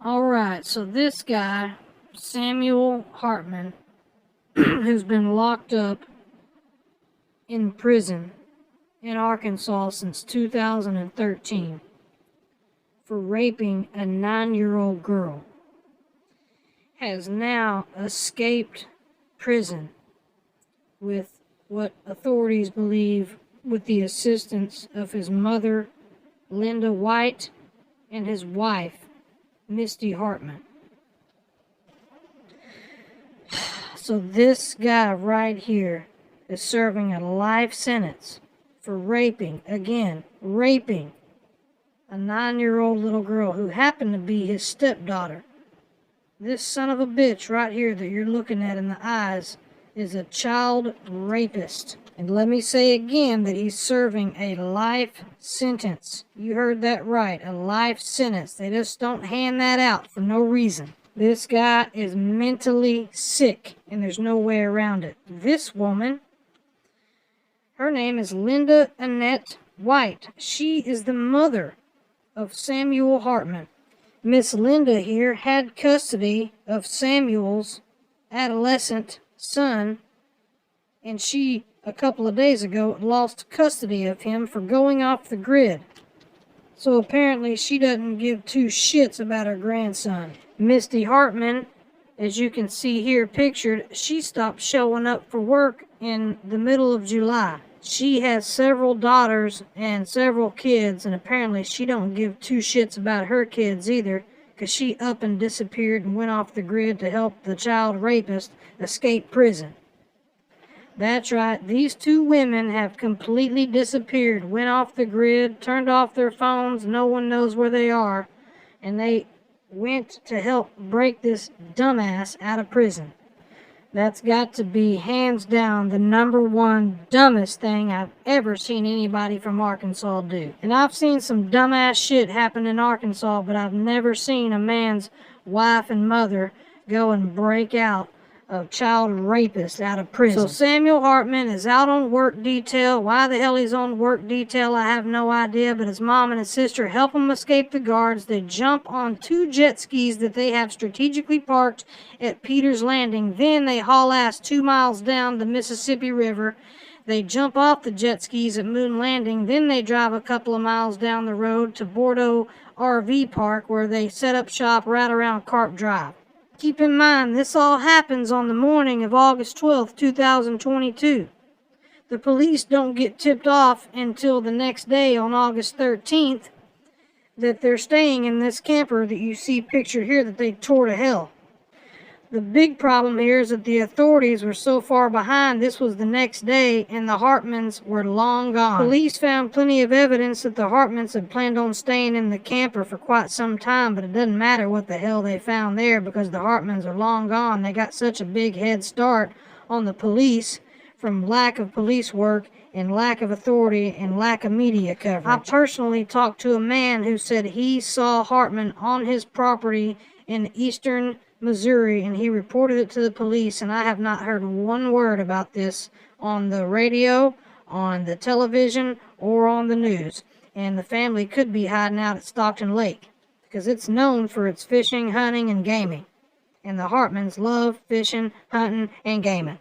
Alright, so this guy, Samuel Hartman, who's been locked up in prison in Arkansas since 2013 for raping a 9-year-old girl, has now escaped prison with what authorities believe with the assistance of his mother, Linda White, and his wife, Misty Hartman. So this guy right here is serving a life sentence for raping a 9-year-old little girl who happened to be his stepdaughter. This son of a bitch right here that you're looking at in the eyes is a child rapist. And let me say again that he's serving a life sentence. You heard that right, a life sentence. They just don't hand that out for no reason. This guy is mentally sick, and there's no way around it. This woman, her name is Linda Annette White. She is the mother of Samuel Hartman. Miss Linda here had custody of Samuel's adolescent son, and she, a couple of days ago, lost custody of him for going off the grid. So apparently she doesn't give two shits about her grandson. Misty Hartman, as you can see here pictured, she stopped showing up for work in the middle of July. She has several daughters and several kids, and apparently she don't give two shits about her kids either, because she up and disappeared and went off the grid to help the child rapist escape prison. That's right, these two women have completely disappeared, went off the grid, turned off their phones, no one knows where they are, and they went to help break this dumbass out of prison. That's got to be hands down the #1 dumbest thing I've ever seen anybody from Arkansas do. And I've seen some dumbass shit happen in Arkansas, but I've never seen a man's wife and mother go and break out a child rapist out of prison. So Samuel Hartman is out on work detail. Why the hell he's on work detail, I have no idea, but his mom and his sister help him escape the guards. They jump on 2 jet skis that they have strategically parked at Peters Landing. Then they haul ass 2 miles down the Mississippi River. They jump off the jet skis at Moon Landing. Then they drive a couple of miles down the road to Bordeaux RV Park, where they set up shop right around Carp Drive. Keep in mind, this all happens on the morning of August 12th, 2022. The police don't get tipped off until the next day on August 13th that they're staying in this camper that you see pictured here that they tore to hell. The big problem here is that the authorities were so far behind. This was the next day, and the Hartmans were long gone. Police found plenty of evidence that the Hartmans had planned on staying in the camper for quite some time, but it doesn't matter what the hell they found there because the Hartmans are long gone. They got such a big head start on the police from lack of police work and lack of authority and lack of media coverage. I personally talked to a man who said he saw Hartman on his property in eastern Missouri, and he reported it to the police, and I have not heard one word about this on the radio, on the television, or on the news. And the family could be hiding out at Stockton Lake, because it's known for its fishing, hunting, and gaming. And the Hartmans love fishing, hunting, and gaming.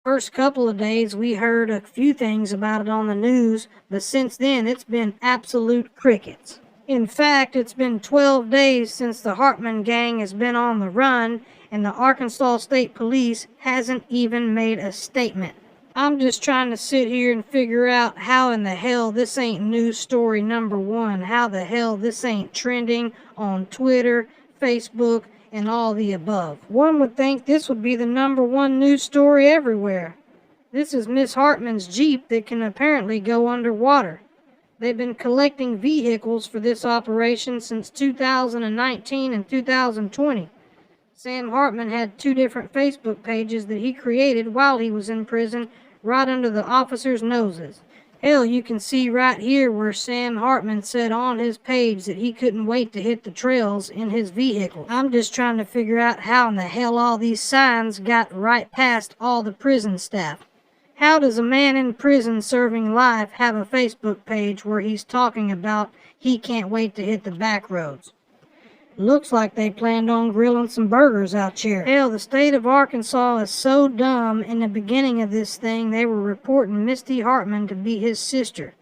First couple of days, we heard a few things about it on the news, but since then, it's been absolute crickets. In fact, it's been 12 days since the Hartman gang has been on the run, and the Arkansas State Police hasn't even made a statement. I'm just trying to sit here and figure out how in the hell this ain't news story #1, how the hell this ain't trending on Twitter, Facebook, and all the above. One would think this would be the #1 news story everywhere. This is Miss Hartman's Jeep that can apparently go underwater. They've been collecting vehicles for this operation since 2019 and 2020. Sam Hartman had 2 different Facebook pages that he created while he was in prison, right under the officers' noses. Hell, you can see right here where Sam Hartman said on his page that he couldn't wait to hit the trails in his vehicle. I'm just trying to figure out how in the hell all these signs got right past all the prison staff. How does a man in prison serving life have a Facebook page where he's talking about he can't wait to hit the back roads? Looks like they planned on grilling some burgers out here. Hell, the state of Arkansas is so dumb. In the beginning of this thing, they were reporting Misty Hartman to be his sister.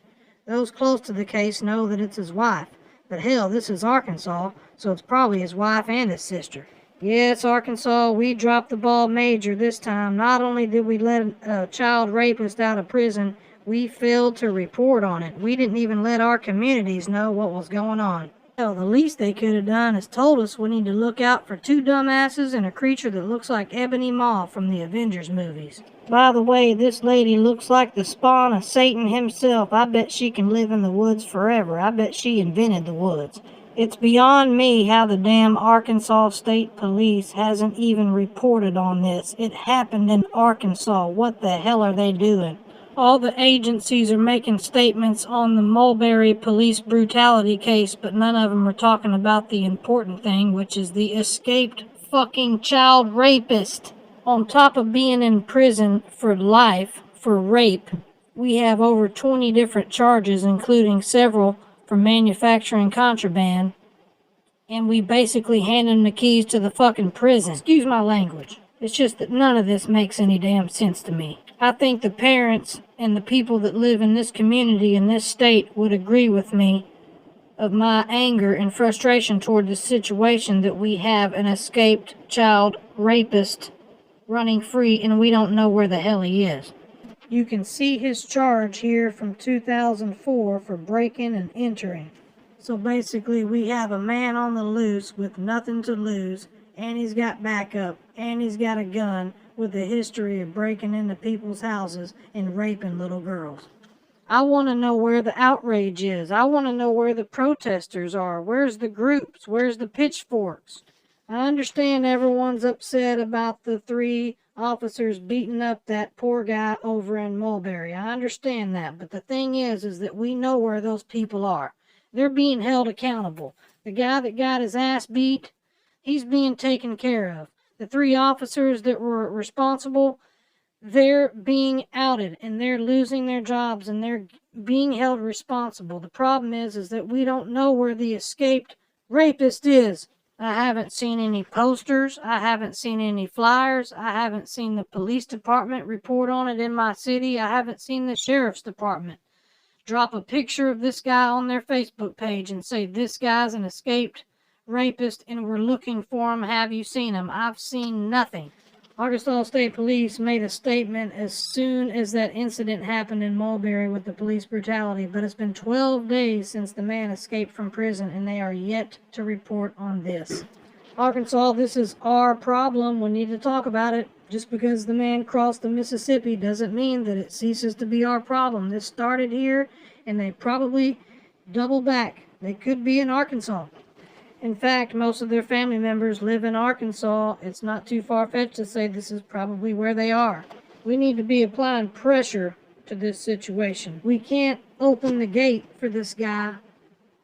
Those close to the case know that it's his wife. But hell, this is Arkansas, so it's probably his wife and his sister. Yes, Arkansas, we dropped the ball major this time. Not only did we let a child rapist out of prison, we failed to report on it. We didn't even let our communities know what was going on. Hell, the least they could have done is told us we need to look out for two dumbasses and a creature that looks like Ebony Maw from the Avengers movies. By the way, this lady looks like the spawn of Satan himself. I bet she can live in the woods forever. I bet she invented the woods. It's beyond me how the damn Arkansas State Police hasn't even reported on this. It happened in Arkansas. What the hell are they doing? All the agencies are making statements on the Mulberry police brutality case, but none of them are talking about the important thing, which is the escaped fucking child rapist. On top of being in prison for life for rape, we have over 20 different charges, including several for manufacturing contraband, and we basically hand him the keys to the fucking prison. Excuse my language. It's just that none of this makes any damn sense to me. I think the parents and the people that live in this community in this state would agree with me of my anger and frustration toward the situation that we have an escaped child rapist running free and we don't know where the hell he is. You can see his charge here from 2004 for breaking and entering. So basically we have a man on the loose with nothing to lose, and he's got backup, and he's got a gun with a history of breaking into people's houses and raping little girls. I want to know where the outrage is. I want to know where the protesters are. Where's the groups? Where's the pitchforks? I understand everyone's upset about the 3 officers beating up that poor guy over in Mulberry. I understand that. But the thing is that we know where those people are. They're being held accountable. The guy that got his ass beat, he's being taken care of. The 3 officers that were responsible, they're being outed and they're losing their jobs and they're being held responsible. The problem is that we don't know where the escaped rapist is. I haven't seen any posters. I haven't seen any flyers. I haven't seen the police department report on it in my city. I haven't seen the sheriff's department drop a picture of this guy on their Facebook page and say, this guy's an escaped rapist and we're looking for him. Have you seen him? I've seen nothing. Arkansas State Police made a statement as soon as that incident happened in Mulberry with the police brutality, but it's been 12 days since the man escaped from prison and they are yet to report on this. Arkansas, this is our problem. We need to talk about it. Just because the man crossed the Mississippi doesn't mean that it ceases to be our problem. This started here and they probably double back. They could be in Arkansas. In fact, most of their family members live in Arkansas. It's not too far-fetched to say this is probably where they are. We need to be applying pressure to this situation. We can't open the gate for this guy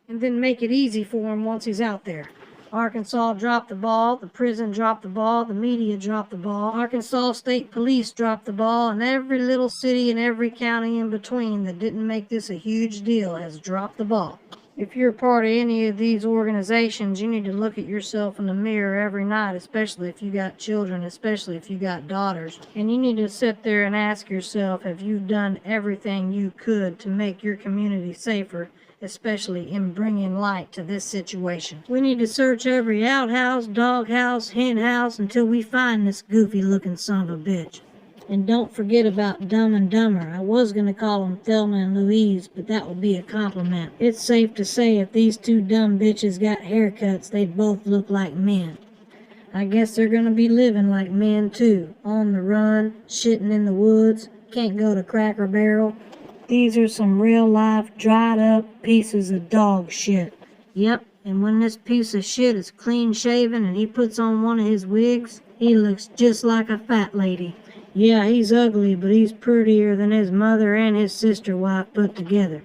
and then make it easy for him once he's out there. Arkansas dropped the ball, the prison dropped the ball, the media dropped the ball, Arkansas State Police dropped the ball, and every little city and every county in between that didn't make this a huge deal has dropped the ball. If you're part of any of these organizations, you need to look at yourself in the mirror every night, especially if you got children, especially if you got daughters. And you need to sit there and ask yourself, have you done everything you could to make your community safer, especially in bringing light to this situation? We need to search every outhouse, doghouse, hen house until we find this goofy-looking son of a bitch. And don't forget about Dumb and Dumber. I was going to call them Thelma and Louise, but that would be a compliment. It's safe to say if these 2 dumb bitches got haircuts, they'd both look like men. I guess they're going to be living like men too. On the run, shitting in the woods, can't go to Cracker Barrel. These are some real-life, dried-up pieces of dog shit. Yep, and when this piece of shit is clean-shaven and he puts on one of his wigs, he looks just like a fat lady. Yeah, he's ugly, but he's prettier than his mother and his sister wife put together.